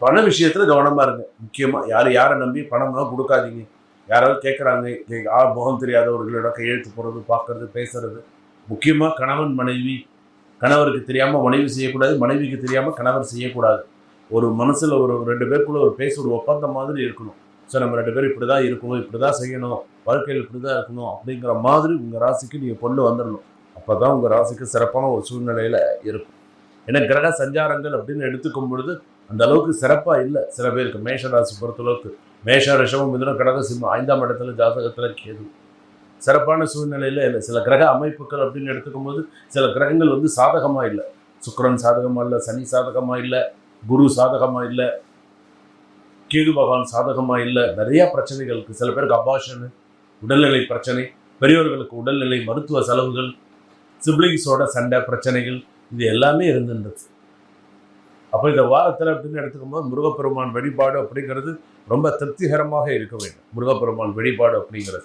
பண விஷயத்துல கவனமா இருங்க. முக்கியமா யாரை நம்பி பணம்லாம் கொடுக்காதீங்க. யாராவது கேட்குறாங்க, முகம் தெரியாதவர்களிடம் கையெழுத்து போடுறது, பார்க்கறது, பேசுறது. முக்கியமா கணவன் மனைவி, கணவருக்கு தெரியாம மனைவி செய்யக்கூடாது, மனைவிக்கு தெரியாம கணவர் செய்யக்கூடாது. ஒரு மனசுல ஒரு 2 பேருக்குள்ள ஒரு ஒரு ஒப்பந்தம் மாதிரி இருக்கணும். ஸோ நம்ம 2 பேரும் இப்படிதான் இருக்கணும், இப்படிதான் செய்யணும், வாழ்க்கையில் இப்படிதான் இருக்கணும் அப்படிங்கிற மாதிரி உங்க ராசிக்கு நீங்க கொண்டு வந்துடணும். அப்பதான் உங்க ராசிக்கு சிறப்பான ஒரு சூழ்நிலையில இருக்கும். ஏன்னா கிரக சஞ்சாரங்கள் அப்படின்னு எடுத்துக்கும் பொழுது அந்த அளவுக்கு சிறப்பா இல்லை சில பேருக்கு. மேஷ ராசி பொறுத்தளவுக்கு மேஷ ரிஷபம் மிதுனம் கடக சிம்மம் 5ஆம் இடத்துல ஜாதகத்துல கேது சிறப்பான சூழ்நிலையில இல்லை. சில கிரக அமைப்புகள் அப்படின்னு எடுத்துக்கும் போது சில கிரகங்கள் வந்து சாதகமா இல்லை. சுக்கிரன் சாதகமா இல்லை, சனி சாதகமா இல்லை, குரு சாதகமா இல்லை, கேது பகவான் சாதகமா இல்லை. நிறைய பிரச்சனைகளுக்கு சில பேருக்கு அபாஷனு, உடல்நிலை பிரச்சனை, பெரியவர்களுக்கு உடல்நிலை மருத்துவ செலவுகள், சிப்ளிங்ஸோட சண்டை பிரச்சனைகள், இது எல்லாமே இருந்துன்றது. அப்போ இந்த வாரத்தில் அப்படின்னு எடுத்துக்கும் போது முருகப்பெருமான் வழிபாடு அப்படிங்கிறது ரொம்ப திருப்திகரமாக இருக்க வேண்டும். முருகப்பெருமான் வழிபாடு அப்படிங்கிறது